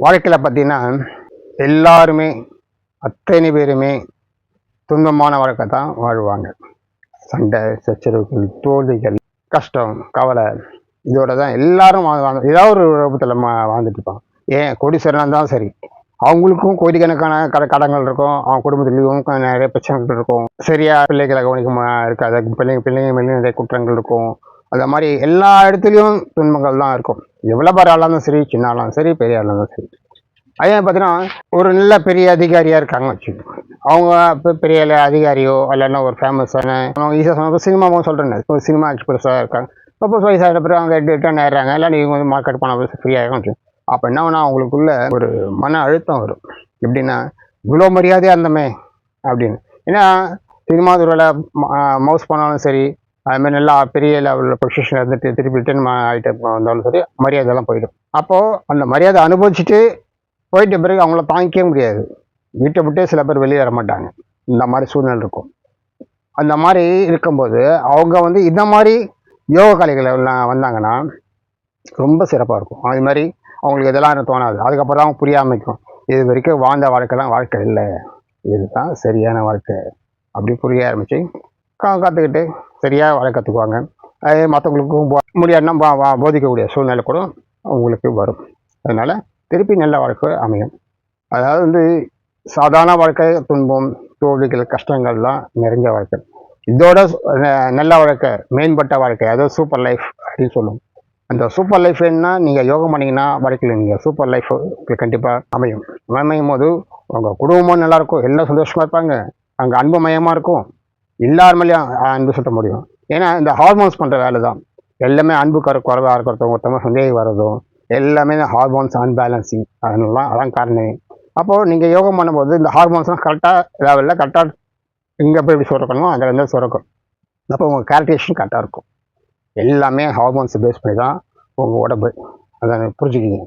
வாழ்க்கையில் பார்த்தீங்கன்னா எல்லாருமே அத்தனை பேருமே துன்பமான வாழ்க்கை தான் வாழ்வாங்க. சண்டை சச்சரவுகள் தோல்விகள் கஷ்டம் கவலை இதோட தான் எல்லாரும் ஏதாவது ஒரு ரூபத்தில் வாழ்ந்துட்டு இருப்பாங்க. ஏன் கோடீஸ்வரனாக இருந்தாலும் சரி, அவங்களுக்கும் கோடிக்கணக்கான கடன்கள் இருக்கும். அவங்க குடும்பத்துலேயும் நிறைய பிரச்சனைகள் இருக்கும். சரியா பிள்ளைகளை கவனிக்க இருக்காது. பிள்ளைங்க மேலே நிறைய குற்றங்கள் இருக்கும். அந்த மாதிரி எல்லா இடத்துலையும் துன்பங்கள் தான் இருக்கும். எவ்வளோ பேர் ஆளாலும் சரி, சின்ன ஆளாலும் சரி, பெரிய ஆளாலும் சரி. அதே பார்த்தீங்கன்னா ஒரு நல்ல பெரிய அதிகாரியாக இருக்காங்க வச்சுக்கோங்க. அவங்க இப்போ பெரிய அதிகாரியோ இல்லைன்னா ஒரு ஃபேமஸான ஈஸியாக சினிமாவும் சொல்கிறேன். இப்போ சினிமா எக்ஸ்பிரஸாக இருக்காங்க. சப்போஸ் வயசாகிட்ட பிறகு அவங்க ரிட்டர்ன் ஆயிடுறாங்க. இல்லை நீங்கள் வந்து மார்க்கெட் பண்ண ஃப்ரீயாகும். அப்போ என்ன வேணா அவங்களுக்குள்ள ஒரு மன அழுத்தம் வரும். எப்படின்னா இவ்வளோ மரியாதையாக இருந்தமே அப்படின்னு. ஏன்னா சினிமா துறையில் மவுஸ் பண்ணாலும் சரி, அதுமாதிரி நல்லா பெரிய லெவலில் பொசிஷன் இருந்துட்டு திருப்பி ரிட்டர்ன் ஆகிட்டு வந்தாலும் சரி, மரியாதைலாம் போயிடும். அப்போது அந்த மரியாதை அனுபவிச்சுட்டு போயிட்ட பிறகு அவங்கள தாங்கிக்கவே முடியாது. வீட்டை விட்டே சில பேர் வெளியே வர மாட்டாங்க. இந்த மாதிரி சூழ்நிலை இருக்கும். அந்த மாதிரி இருக்கும்போது அவங்க வந்து இந்த மாதிரி யோக கலைகளை வந்தாங்கன்னா ரொம்ப சிறப்பாக இருக்கும். அது மாதிரி அவங்களுக்கு இதெல்லாம் எனக்கு தோணாது. அதுக்கப்புறம் தான் அவங்க புரிய ஆரம்பிக்கும். இது வரைக்கும் வாழ்ந்த வாழ்க்கைலாம் வாழ்க்கை இல்லை, இதுதான் சரியான வாழ்க்கை அப்படி புரிய ஆரம்பித்து கற்றுக்கிட்டு சரியாக வாழ கற்றுக்குவாங்க. அது மற்றவங்களுக்கும் முடியாதுன்னா போதிக்கக்கூடிய சூழ்நிலை கூட அவங்களுக்கு வரும். அதனால் திருப்பி நல்ல வாழ்க்கை அமையும். அதாவது வந்து சாதாரண வாழ்க்கை துன்பம் தோல்விகள் கஷ்டங்கள்லாம் நிறைஞ்ச வாழ்க்கை. இதோட நல்ல வாழ்க்கை மேம்பட்ட வாழ்க்கை, அதாவது சூப்பர் லைஃப் அப்படின்னு சொல்லுவோம். அந்த சூப்பர் லைஃப் வேணுன்னா நீங்கள் யோகம் பண்ணிங்கன்னா வாழ்க்கையில் நீங்கள் சூப்பர் லைஃப் கண்டிப்பாக அமையும் போது உங்கள் குடும்பமும் நல்லாயிருக்கும், எல்லாம் சந்தோஷமாக இருப்பாங்க, அங்கே அன்பு மயமாக இருக்கும், எல்லார் மேலேயும் அன்பு சுட்ட முடியும். ஏன்னா இந்த ஹார்மோன்ஸ் பண்ணுற வேலை தான் எல்லாமே. அன்பு குறைவாக இருக்கிறதும் ஒருத்தவங்க சந்தேகம் வர்றதும் எல்லாமே இந்த ஹார்மோன்ஸ் அன்பேலன்சிங் அதான் காரணம். அப்போது நீங்கள் யோகம் பண்ணும்போது இந்த ஹார்மோன்ஸ்லாம் கரெக்டாக லெவலில் கரெக்டாக இங்கே போய் எப்படி சுரக்கணுமோ அங்கே இருந்தால் சுரக்கும். அப்போ உங்கள் கேல்குலேஷன் கரெக்டாக இருக்கும். எல்லாமே ஹார்மோன்ஸை பேஸ் பண்ணி தான் உங்கள் உடம்பு. அதை புரிஞ்சுக்கிங்க.